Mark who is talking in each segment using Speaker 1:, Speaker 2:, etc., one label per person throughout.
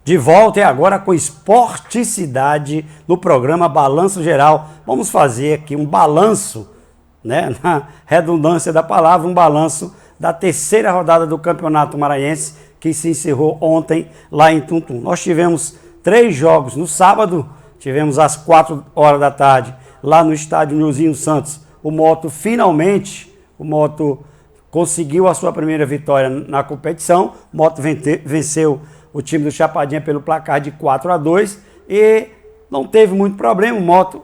Speaker 1: De volta e agora com esporticidade no programa Balanço Geral. Vamos fazer aqui um balanço, né, na redundância da palavra, um balanço da terceira rodada do Campeonato Maranhense que se encerrou ontem lá em Tuntum. Nós tivemos 3 jogos no sábado, tivemos às 4 horas da tarde lá no estádio Nilzinho Santos. O Moto conseguiu a sua primeira vitória na competição. O Moto venceu o time do Chapadinha pelo placar de 4-2 e não teve muito problema. O Moto,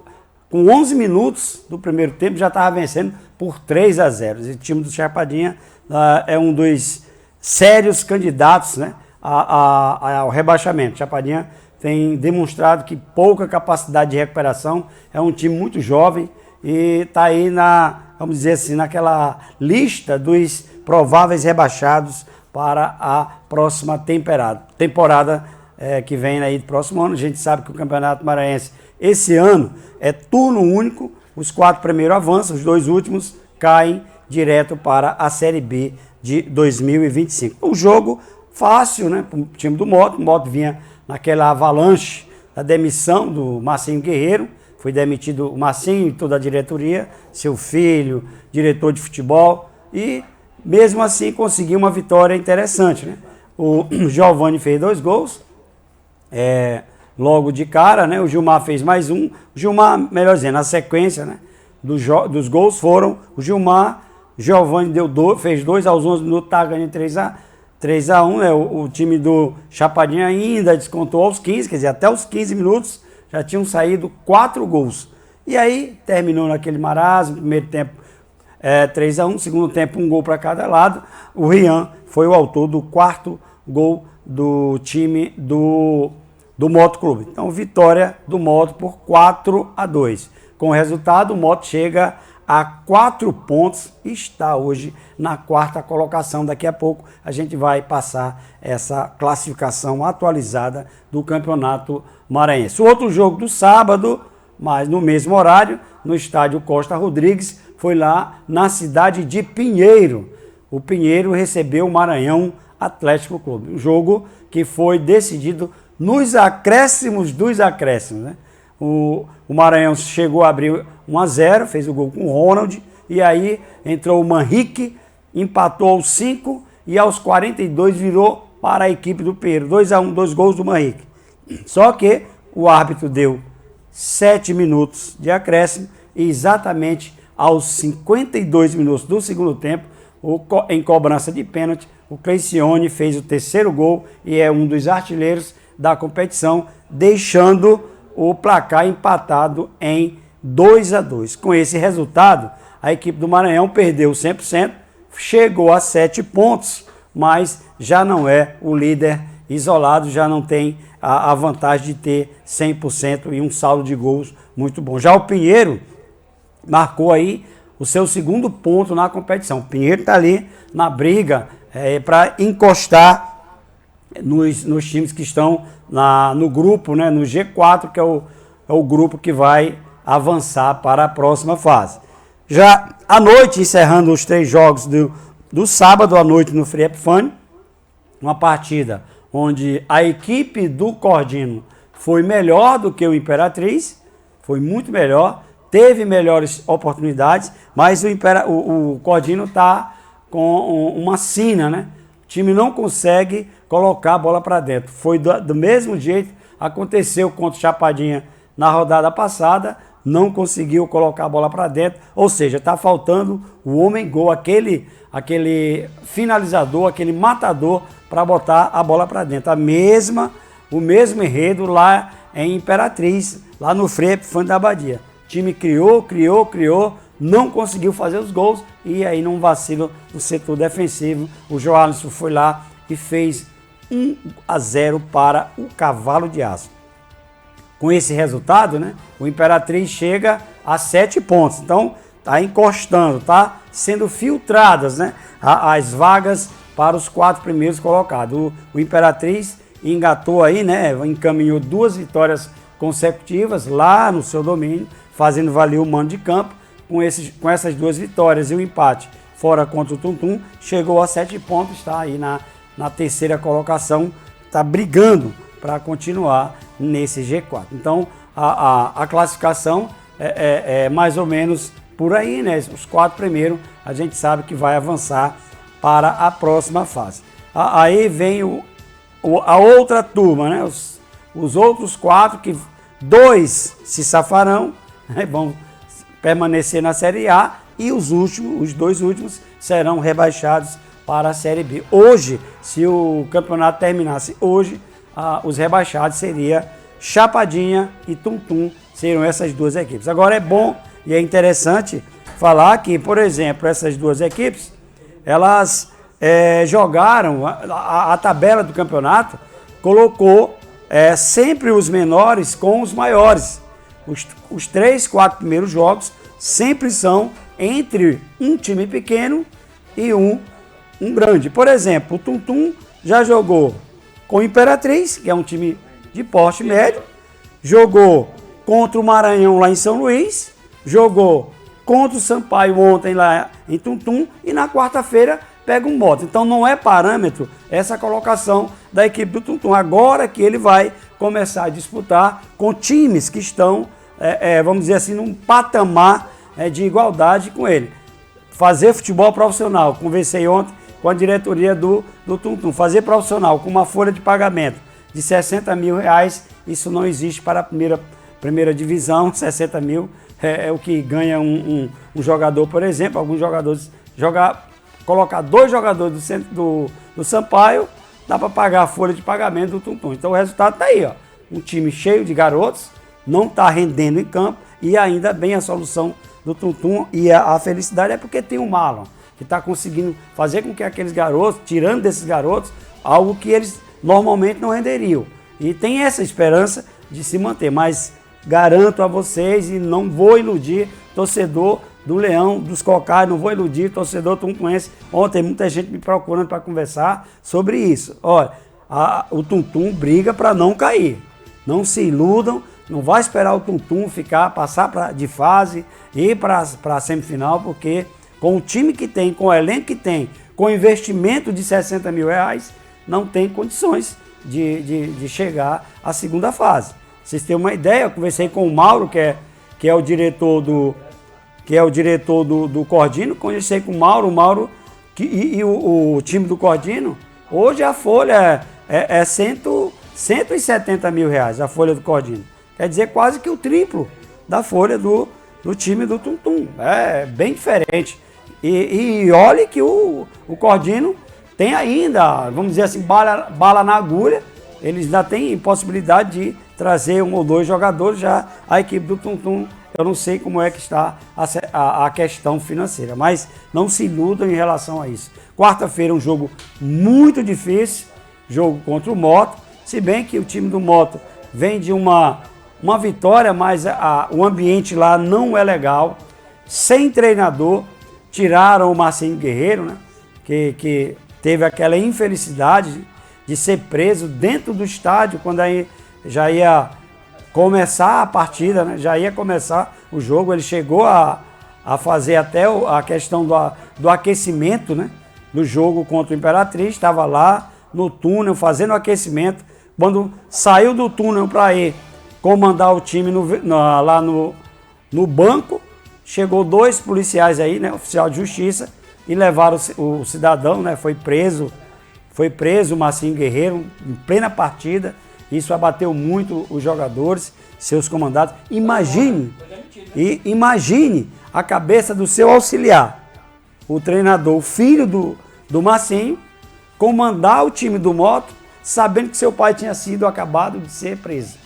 Speaker 1: com 11 minutos do primeiro tempo, já estava vencendo por 3-0. O time do Chapadinha é um dos sérios candidatos, né, ao rebaixamento. O Chapadinha tem demonstrado que pouca capacidade de recuperação, é um time muito jovem e está aí vamos dizer assim, naquela lista dos prováveis rebaixados para a próxima temporada que vem aí do próximo ano. A gente sabe que o Campeonato Maranhense esse ano é turno único, os 4 primeiros avançam, os 2 últimos caem direto para a Série B de 2025. Um jogo fácil, né, para o time do Moto. O Moto vinha naquela avalanche da demissão do Marcinho Guerreiro. Foi demitido o Marcinho e toda a diretoria, seu filho, diretor de futebol, e mesmo assim conseguiu uma vitória interessante, né? O Giovani fez 2 gols, logo de cara, né? O Gilmar fez mais um. O Gilmar, melhor dizendo, na sequência, né, dos gols foram o Gilmar, Giovani fez 2 aos 11 minutos, tá ganhando 3-1, né? O time do Chapadinha ainda descontou aos 15, quer dizer, até os 15 minutos já tinham saído 4 gols. E aí terminou naquele marasmo, primeiro tempo 3-1, segundo tempo 1 gol para cada lado. O Rian foi o autor do 4º gol do time do Moto Clube. Então, vitória do Moto por 4-2. Com o resultado, o Moto chega a 4 pontos e está hoje na 4ª colocação. Daqui a pouco a gente vai passar essa classificação atualizada do Campeonato Maranhense. O outro jogo do sábado, mas no mesmo horário, no estádio Costa Rodrigues, foi lá na cidade de Pinheiro. O Pinheiro recebeu o Maranhão Atlético Clube. Um jogo que foi decidido nos acréscimos dos acréscimos, né? O Maranhão chegou a abrir 1-0, fez o gol com o Ronald, e aí entrou o Manrique, empatou aos 5 e aos 42 virou para a equipe do Pinheiro. 2-1, 2 gols do Manrique. Só que o árbitro deu 7 minutos de acréscimo e exatamente aos 52 minutos do segundo tempo, em cobrança de pênalti, o Cleicione fez o 3º gol e é um dos artilheiros da competição, deixando o placar empatado em 2-2. Com esse resultado, a equipe do Maranhão perdeu 100%, chegou a 7 pontos, mas já não é o líder isolado, já não tem a vantagem de ter 100% e um saldo de gols muito bom. Já o Pinheiro marcou aí o seu 2º ponto na competição. O Pinheiro está ali na briga para encostar nos times que estão no grupo, né, no G4, que é o grupo que vai avançar para a próxima fase. Já à noite, encerrando os 3 jogos do sábado à noite no Frei Epifânio, uma partida onde a equipe do Cordino foi melhor do que o Imperatriz, foi muito melhor, teve melhores oportunidades, mas o Cordino está com uma sina, né? O time não consegue colocar a bola para dentro. Foi do mesmo jeito, aconteceu contra o Chapadinha na rodada passada, não conseguiu colocar a bola para dentro, ou seja, está faltando o homem-gol, aquele finalizador, aquele matador para botar a bola para dentro. O mesmo enredo lá em Imperatriz, lá no Frei Epifânio da Abadia. O time criou, não conseguiu fazer os gols e aí num vacilo do setor defensivo, o Joalisson foi lá e fez 1-0 para o Cavalo de Aço. Com esse resultado, né, o Imperatriz chega a 7 pontos. Então, está encostando, está sendo filtradas, né, as vagas para os 4 primeiros colocados. O Imperatriz engatou aí, né, encaminhou 2 vitórias consecutivas lá no seu domínio, fazendo valer o mando de campo. Com essas 2 vitórias e o empate fora contra o Tuntum, chegou a 7 pontos, está aí na 3ª colocação, está brigando para continuar nesse G4. Então a classificação é mais ou menos por aí, né? Os 4 primeiros a gente sabe que vai avançar para a próxima fase. Aí vem a outra turma, né? Os outros 4, que 2 se safarão, né? Vão permanecer na Série A, e os 2 últimos serão rebaixados para a Série B. Hoje, se o campeonato terminasse hoje, os rebaixados seria Chapadinha e Tum-Tum, seriam essas 2 equipes. Agora é bom e é interessante falar que, por exemplo, essas 2 equipes, elas jogaram, a tabela do campeonato colocou sempre os menores com os maiores. Os 3, 4 primeiros jogos sempre são entre um time pequeno e um grande. Por exemplo, o Tum-Tum já jogou com o Imperatriz, que é um time de porte médio, jogou contra o Maranhão lá em São Luís, jogou contra o Sampaio ontem lá em Tum-Tum, e na quarta-feira pega um Moto. Então não é parâmetro essa colocação da equipe do Tum-Tum. Agora que ele vai começar a disputar com times que estão, vamos dizer assim, num patamar de igualdade com ele. Fazer futebol profissional, conversei ontem com a diretoria do Tum-Tum, fazer profissional com uma folha de pagamento de R$60 mil, isso não existe para a primeira divisão. 60 mil é o que ganha um jogador, por exemplo. Alguns jogadores colocar 2 jogadores do Sampaio, dá para pagar a folha de pagamento do Tum-Tum. Então o resultado está aí, ó. Um time cheio de garotos, não está rendendo em campo, e ainda bem a solução do Tum-Tum, e a felicidade é porque tem o Marlon, que está conseguindo fazer com que aqueles garotos, tirando desses garotos, algo que eles normalmente não renderiam. E tem essa esperança de se manter, mas garanto a vocês, e não vou iludir torcedor do Leão, dos Cocais, não vou iludir torcedor tumtuense. Ontem muita gente me procurando para conversar sobre isso. Olha, o Tum-Tum briga para não cair. Não se iludam, não vai esperar o Tum-Tum passar de fase e ir para a semifinal, porque com o time que tem, com o elenco que tem, com investimento de R$60 mil, não tem condições de chegar à segunda fase. Vocês têm uma ideia, eu conversei com o Mauro, que é o diretor do Cordino, conversei com o Mauro e o time do Cordino, hoje a folha é R$170 mil, a folha do Cordino. Quer dizer, quase que o triplo da folha do time do Tum-Tum. É bem diferente. E olhe que o Cordino tem ainda, vamos dizer assim, bala na agulha. Eles ainda têm possibilidade de trazer 1 ou 2 jogadores. Já a equipe do Tum-Tum, eu não sei como é que está a questão financeira, mas não se iludam em relação a isso. Quarta-feira um jogo muito difícil, jogo contra o Moto, se bem que o time do Moto vem de uma vitória, mas o ambiente lá não é legal, sem treinador. Tiraram o Marcinho Guerreiro, né, que teve aquela infelicidade de ser preso dentro do estádio, quando aí já ia começar a partida, né, já ia começar o jogo. Ele chegou a fazer até a questão do aquecimento, né, do jogo contra o Imperatriz, estava lá no túnel fazendo o aquecimento. Quando saiu do túnel para ir comandar o time lá no banco, chegou 2 policiais aí, né, oficial de justiça, e levaram o cidadão, né, foi preso o Marcinho Guerreiro em plena partida. Isso abateu muito os jogadores, seus comandados. Imagine a cabeça do seu auxiliar, o treinador, o filho do Marcinho, comandar o time do Moto, sabendo que seu pai tinha sido acabado de ser preso.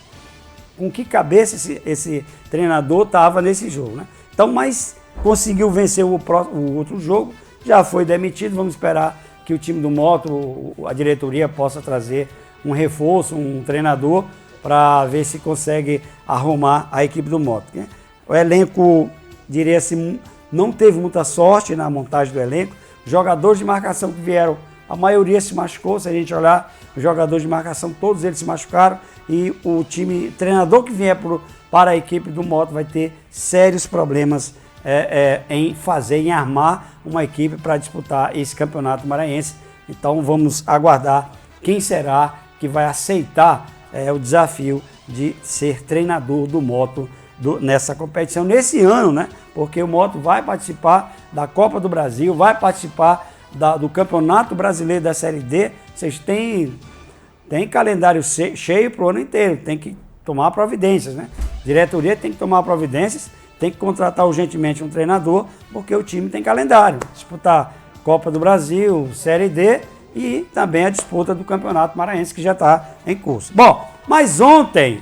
Speaker 1: Com que cabeça esse treinador estava nesse jogo, né? Então, mas conseguiu vencer o outro jogo, já foi demitido. Vamos esperar que o time do Moto, a diretoria, possa trazer um reforço, um treinador, para ver se consegue arrumar a equipe do Moto, né? O elenco, diria assim, não teve muita sorte na montagem do elenco. Os jogadores de marcação que vieram, a maioria se machucou. Se a gente olhar, os jogadores de marcação, todos eles se machucaram. E o treinador que vier para a equipe do Moto vai ter sérios problemas em armar uma equipe para disputar esse campeonato maranhense. Então vamos aguardar quem será que vai aceitar o desafio de ser treinador do Moto nessa competição, nesse ano, né? Porque o Moto vai participar da Copa do Brasil, vai participar do Campeonato Brasileiro da Série D. Vocês têm calendário cheio para o ano inteiro, tem que tomar providências, né? Diretoria tem que tomar providências, tem que contratar urgentemente um treinador, porque o time tem calendário. Disputar Copa do Brasil, Série D e também a disputa do Campeonato Maranhense, que já está em curso. Bom, mas ontem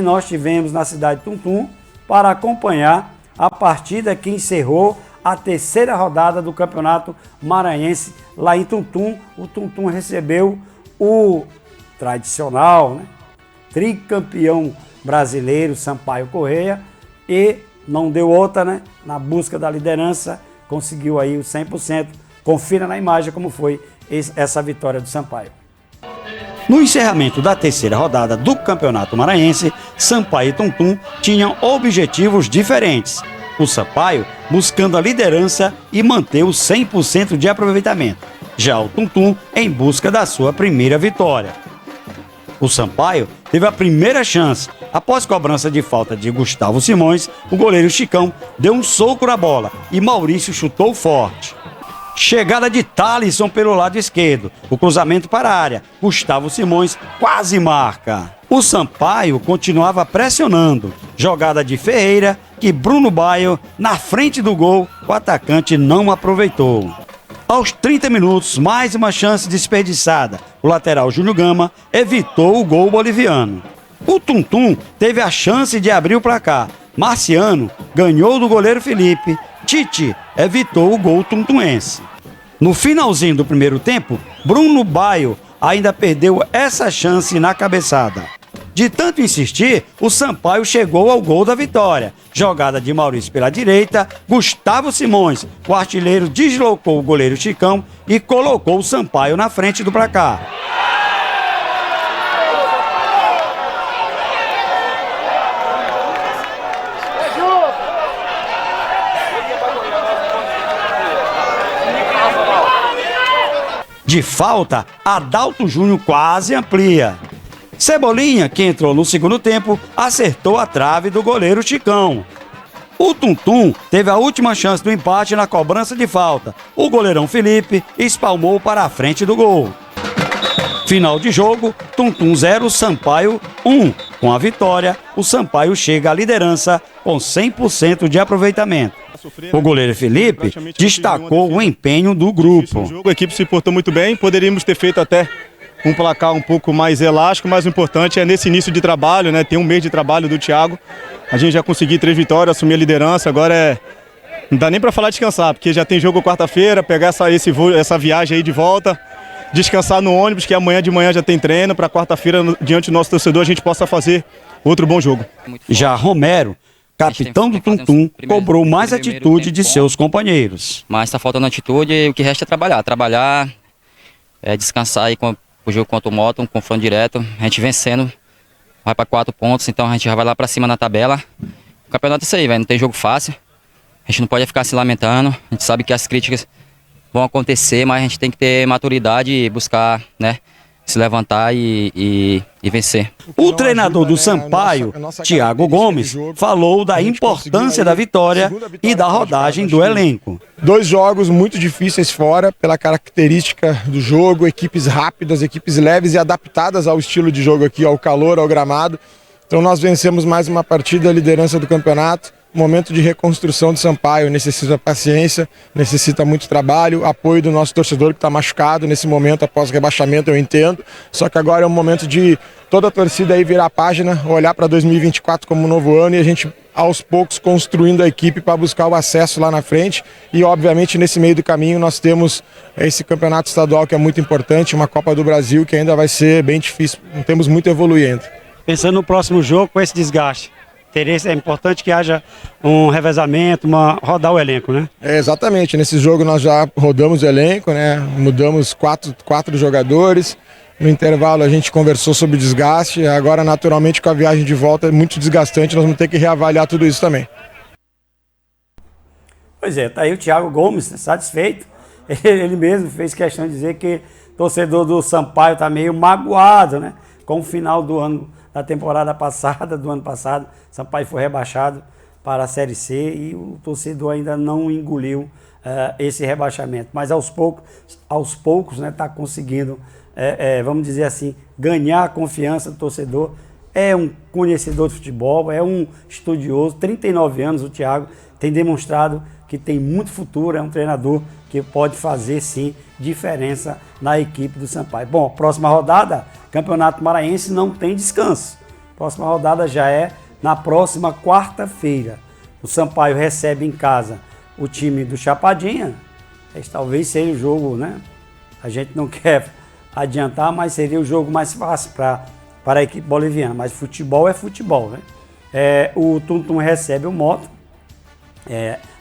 Speaker 1: nós tivemos na cidade de Tuntum para acompanhar a partida que encerrou a terceira rodada do Campeonato Maranhense lá em Tuntum. O Tuntum recebeu o tradicional, né, tricampeão brasileiro Sampaio Corrêa e não deu outra, né? Na busca da liderança, conseguiu aí o 100%. Confira na imagem como foi essa vitória do Sampaio. No encerramento da terceira rodada do Campeonato Maranhense, Sampaio e Tuntum tinham objetivos diferentes. O Sampaio buscando a liderança e manter o 100% de aproveitamento. Já o Tuntum em busca da sua primeira vitória. O Sampaio teve a primeira chance. Após cobrança de falta de Gustavo Simões, o goleiro Chicão deu um soco na bola e Maurício chutou forte. Chegada de Thalisson pelo lado esquerdo. O cruzamento para a área. Gustavo Simões quase marca. O Sampaio continuava pressionando. Jogada de Ferreira, que Bruno Baio, na frente do gol, o atacante não aproveitou. Aos 30 minutos, mais uma chance desperdiçada. O lateral Júnior Gama evitou o gol boliviano. O Tuntum teve a chance de abrir o placar. Marciano ganhou do goleiro Felipe. Tite evitou o gol tuntuense. No finalzinho do primeiro tempo, Bruno Baio ainda perdeu essa chance na cabeçada. De tanto insistir, o Sampaio chegou ao gol da vitória. Jogada de Maurício pela direita, Gustavo Simões, o artilheiro, deslocou o goleiro Chicão e colocou o Sampaio na frente do placar. De falta, Adalto Júnior quase amplia. Cebolinha, que entrou no segundo tempo, acertou a trave do goleiro Chicão. O Tuntum teve a última chance do empate na cobrança de falta. O goleirão Felipe espalmou para a frente do gol. Final de jogo, Tuntum 0, Sampaio 1. Com a vitória, o Sampaio chega à liderança com 100% de aproveitamento. O goleiro Felipe destacou o empenho do grupo.
Speaker 2: A equipe se portou muito bem, poderíamos ter feito até um placar um pouco mais elástico, mas o importante é nesse início de trabalho, né? Tem um mês de trabalho do Thiago, a gente já conseguiu 3 vitórias, assumir a liderança, agora não dá nem para falar descansar, porque já tem jogo quarta-feira, pegar essa viagem aí de volta, descansar no ônibus, que amanhã de manhã já tem treino, para quarta-feira, diante do nosso torcedor, a gente possa fazer outro bom jogo.
Speaker 1: Já Romero, capitão do Tuntum, cobrou mais atitude de seus companheiros.
Speaker 3: Mas está faltando atitude e o que resta é trabalhar, descansar aí com o jogo contra o Moto, um confronto direto, a gente vencendo, vai para 4 pontos, então a gente já vai lá para cima na tabela. O campeonato é isso aí, não tem jogo fácil, a gente não pode ficar se lamentando, a gente sabe que as críticas vão acontecer, mas a gente tem que ter maturidade e buscar, né, se levantar e vencer.
Speaker 1: O treinador do Sampaio, Thiago Gomes, falou da importância da vitória e da rodagem do elenco.
Speaker 4: 2 jogos muito difíceis fora, pela característica do jogo, equipes rápidas, equipes leves e adaptadas ao estilo de jogo aqui, ao calor, ao gramado. Então nós vencemos mais uma partida, a liderança do campeonato. Momento de reconstrução de Sampaio, necessita paciência, necessita muito trabalho, apoio do nosso torcedor que está machucado nesse momento após o rebaixamento, eu entendo. Só que agora é um momento de toda a torcida aí virar a página, olhar para 2024 como um novo ano e a gente aos poucos construindo a equipe para buscar o acesso lá na frente. E obviamente nesse meio do caminho nós temos esse campeonato estadual que é muito importante, uma Copa do Brasil que ainda vai ser bem difícil, não temos muito a evoluir ainda.
Speaker 1: Pensando no próximo jogo com esse desgaste, é importante que haja um revezamento, rodar o elenco, né?
Speaker 4: Exatamente, nesse jogo nós já rodamos o elenco, né? Mudamos quatro jogadores. No intervalo a gente conversou sobre o desgaste, agora naturalmente com a viagem de volta é muito desgastante, nós vamos ter que reavaliar tudo isso também.
Speaker 1: Pois é, tá aí o Thiago Gomes, satisfeito. Ele mesmo fez questão de dizer que o torcedor do Sampaio tá meio magoado, né? com o final do ano, da temporada passada, do ano passado, Sampaio foi rebaixado para a Série C e o torcedor ainda não engoliu esse rebaixamento. Mas aos poucos, né, está conseguindo, vamos dizer assim, ganhar a confiança do torcedor. É um conhecedor de futebol, é um estudioso, 39 anos o Thiago, tem demonstrado que tem muito futuro, é um treinador que pode fazer sim diferença na equipe do Sampaio. Bom, próxima rodada, Campeonato Maranhense não tem descanso. Próxima rodada já é na próxima quarta-feira. O Sampaio recebe em casa o time do Chapadinha. Esse talvez seja o jogo, né? A gente não quer adiantar, mas seria o jogo mais fácil para a equipe boliviana. Mas futebol é futebol, né? O Tum Tum recebe o Moto.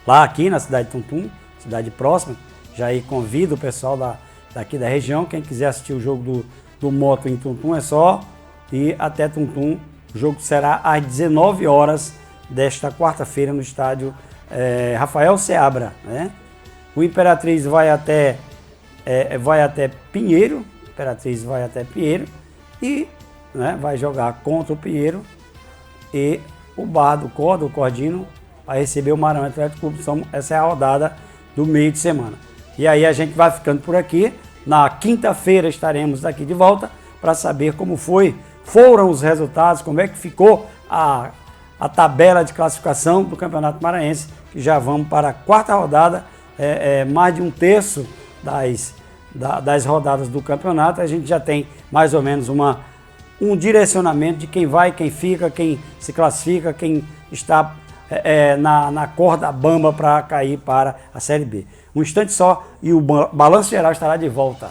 Speaker 1: Lá aqui na cidade de Tum Tum, cidade próxima. Já aí convido o pessoal daqui da região. Quem quiser assistir o jogo do Moto em Tum Tum é só ir até Tum Tum. O jogo será às 19 horas desta quarta-feira no estádio Rafael Seabra, né? O Imperatriz vai até Pinheiro. Imperatriz vai até Pinheiro e, né, vai jogar contra o Pinheiro, e o Barra do Corda, o Cordino, vai receber o Maranhão Atlético Clube. Essa é a rodada do meio de semana. E aí a gente vai ficando por aqui. Na quinta-feira estaremos aqui de volta para saber como foram os resultados, como é que ficou a tabela de classificação do Campeonato Maranhense, que já vamos para a quarta rodada, mais de um terço das rodadas do campeonato. A gente já tem mais ou menos um direcionamento de quem vai, quem fica, quem se classifica, quem está na corda bamba para cair para a Série B. Um instante só e o Balanço Geral estará de volta.